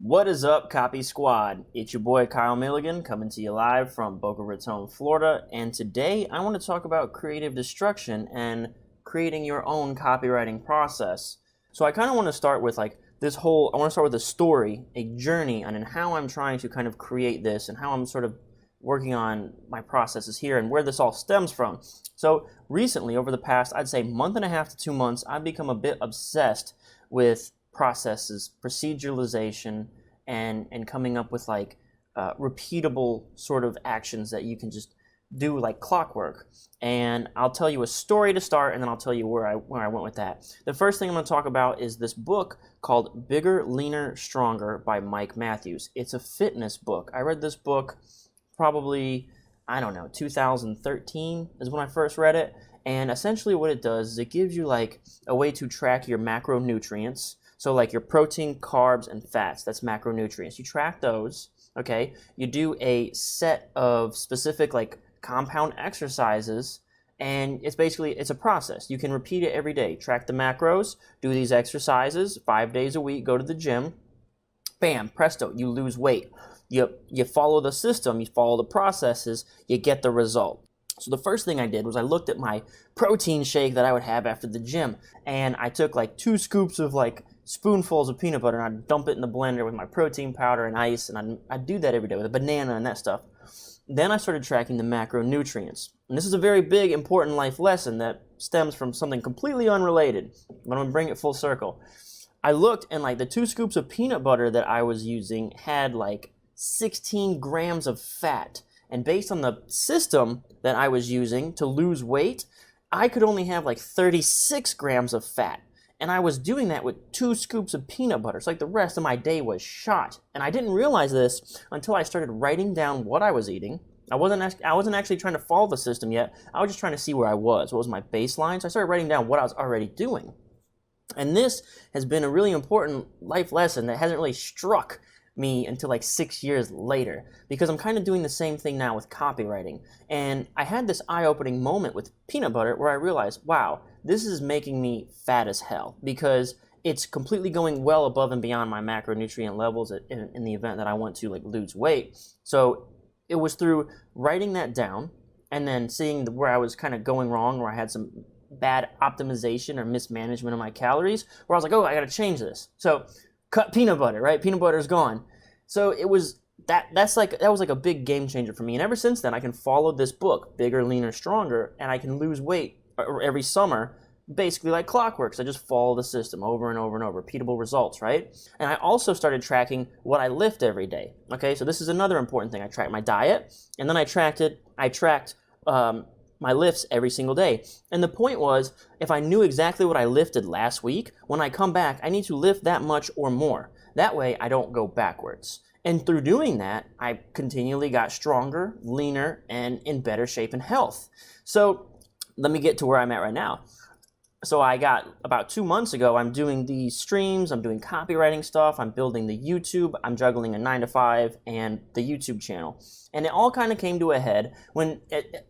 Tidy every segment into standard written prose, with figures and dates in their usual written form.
What is up, Copy Squad? It's your boy Kyle Milligan coming to you live from Boca Raton, Florida, and today I want to talk about creative destruction and creating your own copywriting process. So I kind of want to start with I want to start with a story, a journey on how I'm trying to kind of create this and how I'm sort of working on my processes here and where this all stems from. So recently, over the past, I'd say month and a half to 2 months, I've become a bit obsessed with processes, proceduralization, and coming up with repeatable sort of actions that you can just do like clockwork. And I'll tell you a story to start, and then I'll tell you where I went with that. The first thing I'm going to talk about is this book called Bigger, Leaner, Stronger by Mike Matthews. It's a fitness book. I read this book probably, 2013 is when I first read it. And essentially what it does is it gives you a way to track your macronutrients. So your protein, carbs, and fats, that's macronutrients. You track those, okay? You do a set of specific compound exercises, and it's a process. You can repeat it every day. Track the macros, do these exercises 5 days a week, go to the gym, bam, presto, you lose weight. You follow the system, you follow the processes, you get the result. So the first thing I did was I looked at my protein shake that I would have after the gym, and I took 2 scoops of spoonfuls of peanut butter, and I'd dump it in the blender with my protein powder and ice, and I'd do that every day with a banana and that stuff. Then I started tracking the macronutrients. And this is a very big, important life lesson that stems from something completely unrelated, but I'm going to bring it full circle. I looked, and the 2 scoops of peanut butter that I was using had 16 grams of fat. And based on the system that I was using to lose weight, I could only have 36 grams of fat. And I was doing that with 2 scoops of peanut butter. It's the rest of my day was shot. And I didn't realize this until I started writing down what I was eating. I wasn't actually trying to follow the system yet. I was just trying to see where I was. What was my baseline? So I started writing down what I was already doing. And this has been a really important life lesson that hasn't really struck me until 6 years later, because I'm kind of doing the same thing now with copywriting. And I had this eye-opening moment with peanut butter where I realized, wow, this is making me fat as hell, because it's completely going well above and beyond my macronutrient levels in the event that I want to lose weight. So it was through writing that down and then seeing where I was kind of going wrong, where I had some bad optimization or mismanagement of my calories, where I was oh, I got to change this. So cut peanut butter, right? Peanut butter is gone. So it was that was a big game changer for me. And ever since then, I can follow this book, Bigger, Leaner, Stronger, and I can lose weight every summer, basically like clockwork. So I just follow the system over and over and over, repeatable results, right? And I also started tracking what I lift every day. Okay, so this is another important thing. I tracked my diet, and then I tracked my lifts every single day. And the point was, if I knew exactly what I lifted last week, when I come back, I need to lift that much or more. That way, I don't go backwards. And through doing that, I continually got stronger, leaner, and in better shape and health. So let me get to where I'm at right now. So I got about 2 months ago, I'm doing these streams, I'm doing copywriting stuff, I'm building the YouTube, I'm juggling a 9-to-5 and the YouTube channel. And it all kind of came to a head when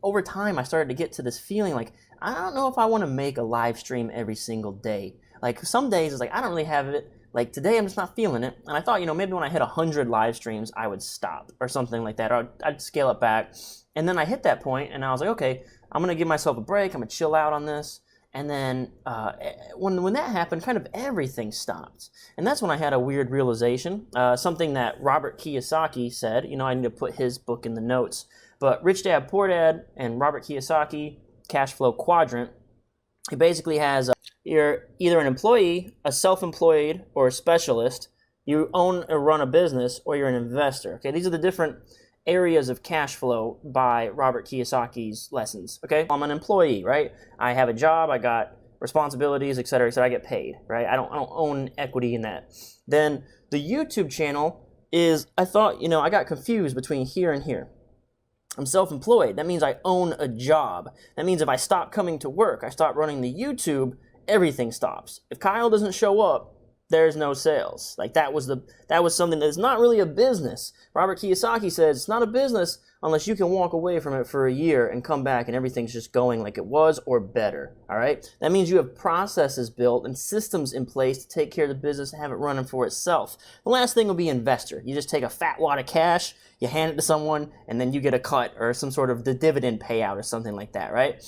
over time I started to get to this feeling I don't know if I want to make a live stream every single day. Some days it's I don't really have it. Today I'm just not feeling it. And I thought, maybe when I hit 100 live streams, I would stop or something like that. Or I'd scale it back. And then I hit that point and I was okay, I'm going to give myself a break. I'm going to chill out on this. And then when that happened, kind of everything stopped. And that's when I had a weird realization, something that Robert Kiyosaki said. I need to put his book in the notes. But Rich Dad, Poor Dad and Robert Kiyosaki, Cash Flow Quadrant, he basically has you're either an employee, a self-employed, or a specialist. You own or run a business, or you're an investor. Okay, these are the different areas of cash flow by Robert Kiyosaki's lessons. Okay, I'm an employee, right? I have a job, I got responsibilities, etc. So I get paid, right? I don't own equity in that. Then the YouTube channel is, I thought, I got confused between here and here. I'm self-employed. That means I own a job. That means if I stop coming to work, I stop running the YouTube, everything stops. If Kyle doesn't show up, there's no sales. Like that was something that's not really a business. Robert Kiyosaki says it's not a business unless you can walk away from it for a year and come back and everything's just going like it was or better. All right. That means you have processes built and systems in place to take care of the business and have it running for itself. The last thing will be investor. You just take a fat wad of cash, you hand it to someone, and then you get a cut or some sort of the dividend payout or something like that, right?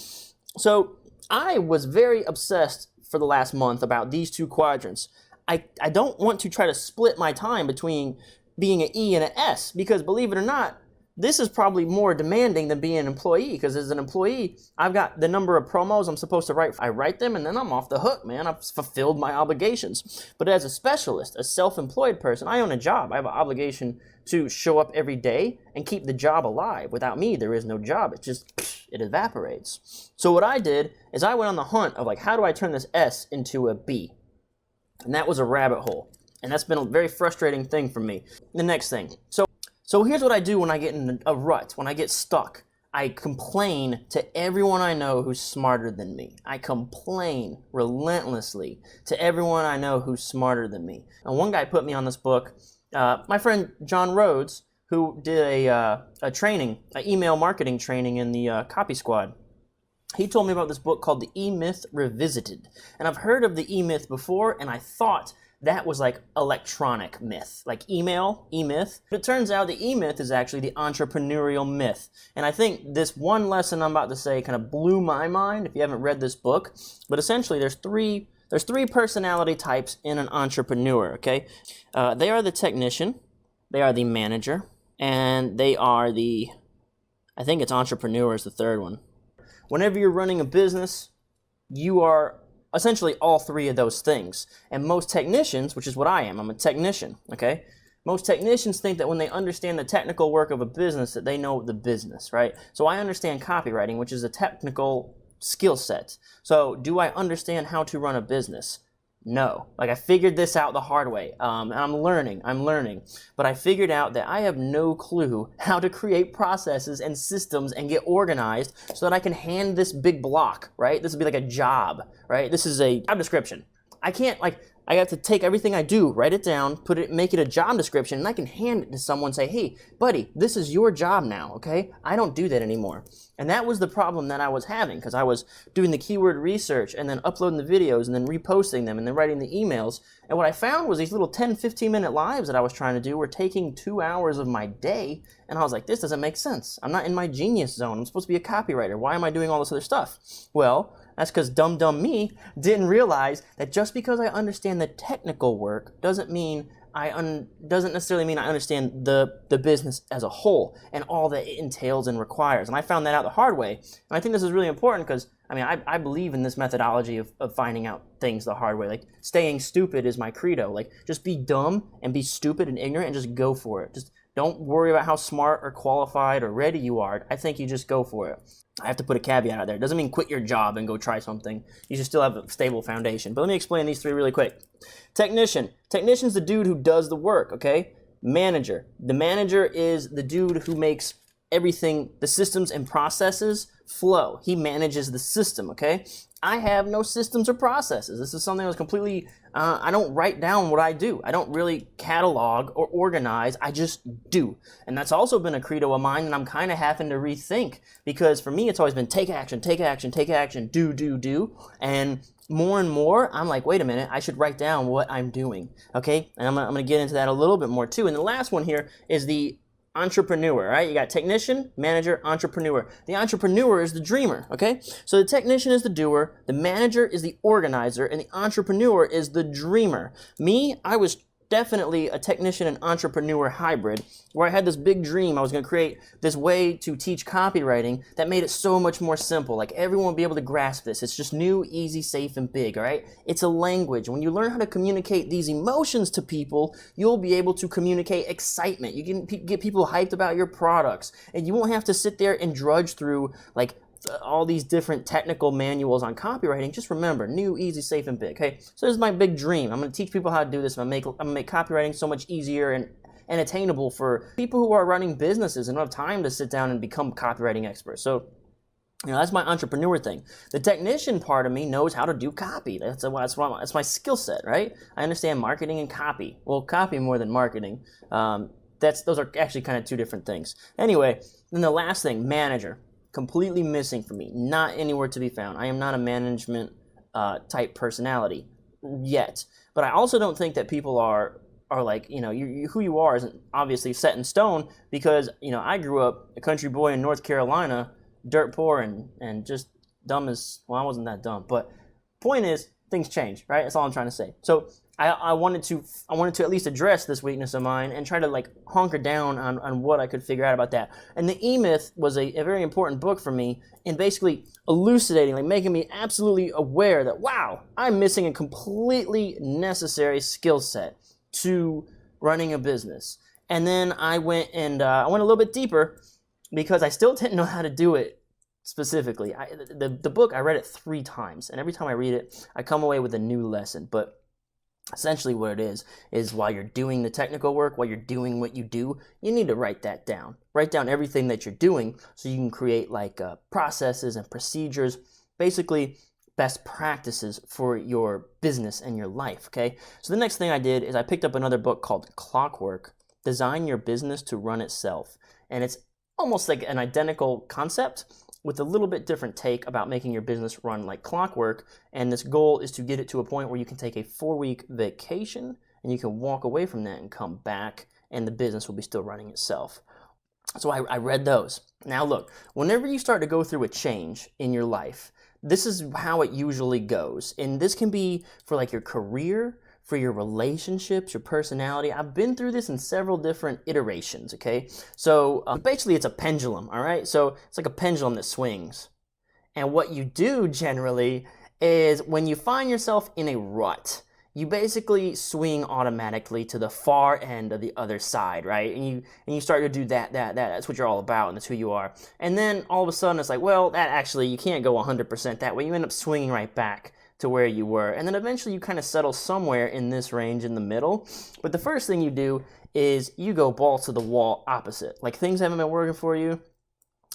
So I was very obsessed for the last month about these two quadrants. I don't want to try to split my time between being an E and an S, because believe it or not, this is probably more demanding than being an employee, because as an employee, I've got the number of promos I'm supposed to write. I write them and then I'm off the hook, man. I've fulfilled my obligations. But as a specialist, a self-employed person, I own a job. I have an obligation to show up every day and keep the job alive. Without me, there is no job. It evaporates. So what I did is I went on the hunt of like, how do I turn this S into a B? And that was a rabbit hole. And that's been a very frustrating thing for me. The next thing. So here's what I do when I get in a rut, when I get stuck. I complain to everyone I know who's smarter than me. I complain relentlessly to everyone I know who's smarter than me. And one guy put me on this book. My friend John Rhodes, who did a training, an email marketing training in the Copy Squad. He told me about this book called The E-Myth Revisited. And I've heard of the E-Myth before, and I thought that was like electronic myth, like email, E-Myth. But it turns out the E-Myth is actually the entrepreneurial myth. And I think this one lesson I'm about to say kind of blew my mind if you haven't read this book. But essentially there's three personality types in an entrepreneur, okay? They are the technician, they are the manager, and they are I think it's entrepreneur is the third one. Whenever you're running a business, you are essentially all three of those things. And most technicians, which is what I am, I'm a technician, okay? Most technicians think that when they understand the technical work of a business, that they know the business, right? So I understand copywriting, which is a technical skill set. So do I understand how to run a business? No. Like I figured this out the hard way. And I'm learning. But I figured out that I have no clue how to create processes and systems and get organized so that I can hand this big block, right? This would be like a job, right? This is a job description. I have to take everything I do, write it down, make it a job description, and I can hand it to someone and say, hey, buddy, this is your job now, okay? I don't do that anymore. And that was the problem that I was having, because I was doing the keyword research and then uploading the videos and then reposting them and then writing the emails. And what I found was these little 10, 15-minute lives that I was trying to do were taking 2 hours of my day. And I was like, this doesn't make sense. I'm not in my genius zone. I'm supposed to be a copywriter. Why am I doing all this other stuff? Well, that's because dumb me didn't realize that just because I understand the technical work doesn't necessarily mean I understand the business as a whole and all that it entails and requires. And I found that out the hard way. And I think this is really important because, I believe in this methodology of finding out things the hard way. Like, staying stupid is my credo. Like, just be dumb and be stupid and ignorant and just go for it. Just don't worry about how smart or qualified or ready you are. I think you just go for it. I have to put a caveat out there. It doesn't mean quit your job and go try something. You should still have a stable foundation. But let me explain these three really quick. Technician. Technician's the dude who does the work, okay? Manager. The manager is the dude who makes everything, the systems and processes flow. He manages the system, okay? I have no systems or processes. This is something that was completely, I don't write down what I do. I don't really catalog or organize. I just do. And that's also been a credo of mine that I'm kind of having to rethink, because for me, it's always been take action, do. And more, I'm like, wait a minute, I should write down what I'm doing, okay? And I'm gonna get into that a little bit more too. And the last one here is the entrepreneur, right? You got technician, manager, entrepreneur. The entrepreneur is the dreamer, okay? So the technician is the doer, the manager is the organizer, and the entrepreneur is the dreamer. Me, I was definitely a technician and entrepreneur hybrid, where I had this big dream. I was going to create this way to teach copywriting that made it so much more simple. Like, everyone would be able to grasp this. It's just new, easy, safe, and big, all right? It's a language. When you learn how to communicate these emotions to people, you'll be able to communicate excitement. You can get people hyped about your products, and you won't have to sit there and drudge through, like, all these different technical manuals on copywriting. Just remember, new, easy, safe, and big. Okay, so this is my big dream. I'm going to teach people how to do this. I'm going to make copywriting so much easier and attainable for people who are running businesses and don't have time to sit down and become copywriting experts. So That's my entrepreneur thing. The technician part of me knows how to do copy. That's my skill set, right? I understand marketing and copy. Well, copy more than marketing. Those are actually kind of two different things. Anyway, then the last thing, manager, completely missing for me. Not anywhere to be found. I am not a management type personality yet. But I also don't think that people are like, who you are isn't obviously set in stone, because I grew up a country boy in North Carolina, dirt poor and just dumb as, well, I wasn't that dumb, but point is, things change, right? That's all I'm trying to say. So I wanted to at least address this weakness of mine and try to like hunker down on what I could figure out about that. And the E-Myth was a very important book for me in basically elucidating, like making me absolutely aware that, wow, I'm missing a completely necessary skill set to running a business. And then I went a little bit deeper, because I still didn't know how to do it specifically. The book, I read it 3 times, and every time I read it, I come away with a new lesson. But essentially what it is while you're doing the technical work, while you're doing what you do, you need to write that down. Write down everything that you're doing so you can create like processes and procedures, basically best practices for your business and your life, okay? So the next thing I did is I picked up another book called Clockwork, Design Your Business to Run Itself. And it's almost like an identical concept with a little bit different take about making your business run like clockwork. And this goal is to get it to a point where you can take a 4-week vacation and you can walk away from that and come back, and the business will be still running itself. So I read those. Now look, whenever you start to go through a change in your life, this is how it usually goes. And this can be for like your career, for your relationships, your personality. I've been through this in several different iterations, okay? So basically it's a pendulum, all right? So it's like a pendulum that swings. And what you do generally is when you find yourself in a rut, you basically swing automatically to the far end of the other side, right? And you start to do that's what you're all about, and that's who you are. And then all of a sudden it's like, well, that actually, you can't go 100% that way. You end up swinging right back to where you were. And then eventually you kind of settle somewhere in this range in the middle. But the first thing you do is you go balls to the wall opposite. Like things haven't been working for you.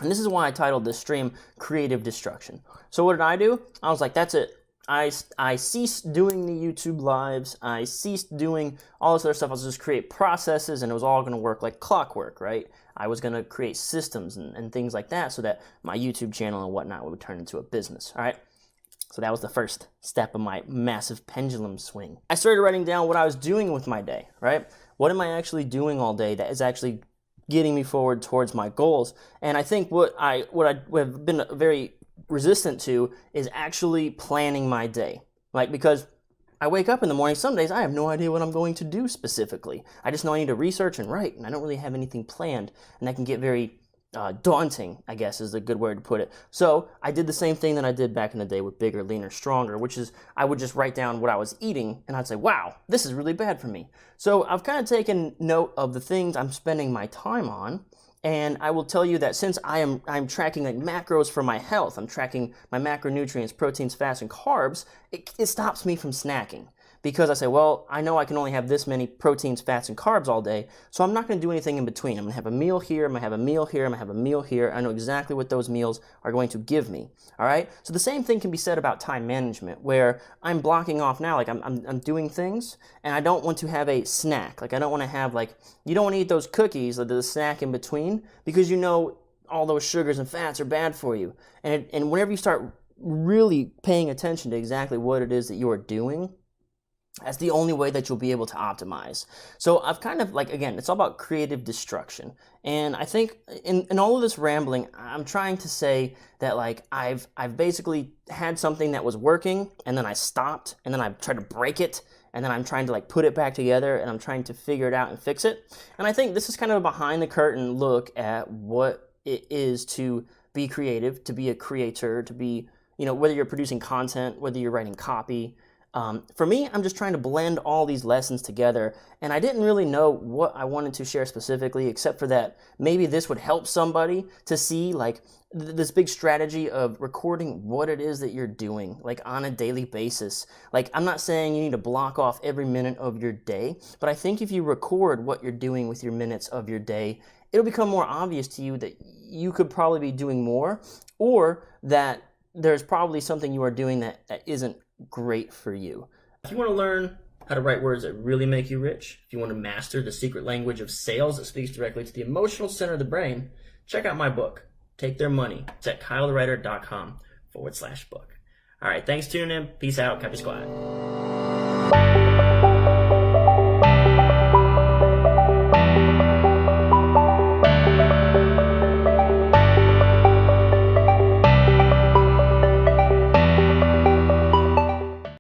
And this is why I titled this stream Creative Destruction. So what did I do? I was like, that's it. I ceased doing the YouTube lives. I ceased doing all this other stuff. I was just create processes, and it was all going to work like clockwork, right? I was going to create systems and things like that so that my YouTube channel and whatnot would turn into a business, all right? So that was the first step of my massive pendulum swing. I started writing down what I was doing with my day, right? What am I actually doing all day that is actually getting me forward towards my goals? And I think what I have been very resistant to is actually planning my day. Like, because I wake up in the morning, some days I have no idea what I'm going to do specifically. I just know I need to research and write, and I don't really have anything planned, and that can get very daunting, I guess is a good word to put it. So I did the same thing that I did back in the day with Bigger, Leaner, Stronger, which is I would just write down what I was eating, and I'd say, wow, this is really bad for me. So I've kind of taken note of the things I'm spending my time on, and I will tell you that since I'm tracking like macros for my health, I'm tracking my macronutrients, proteins, fats, and carbs, it stops me from snacking. Because I say, well, I know I can only have this many proteins, fats, and carbs all day, so I'm not going to do anything in between. I'm going to have a meal here, I'm going to have a meal here, I'm going to have a meal here. I know exactly what those meals are going to give me, all right? So the same thing can be said about time management, where I'm blocking off now, like I'm doing things, and I don't want to have a snack. Like I don't want to have like, you don't want to eat those cookies, like the snack in between, because you know all those sugars and fats are bad for you. And whenever you start really paying attention to exactly what it is that you are doing, that's the only way that you'll be able to optimize. So I've kind of like, again, it's all about creative destruction. And I think in all of this rambling, I'm trying to say that like I've basically had something that was working, and then I stopped, and then I tried to break it, and then I'm trying to like put it back together, and I'm trying to figure it out and fix it. And I think this is kind of a behind the curtain look at what it is to be creative, to be a creator, to be, whether you're producing content, whether you're writing copy, For me, I'm just trying to blend all these lessons together, and I didn't really know what I wanted to share specifically, except for that maybe this would help somebody to see like this big strategy of recording what it is that you're doing, like on a daily basis. Like, I'm not saying you need to block off every minute of your day, but I think if you record what you're doing with your minutes of your day, it'll become more obvious to you that you could probably be doing more, or that there's probably something you are doing that isn't great for you. If you want to learn how to write words that really make you rich, if you want to master the secret language of sales that speaks directly to the emotional center of the brain, check out my book, Take Their Money. It's at kylethewriter.com/book. All right, thanks for tuning in. Peace out. Copy Squad.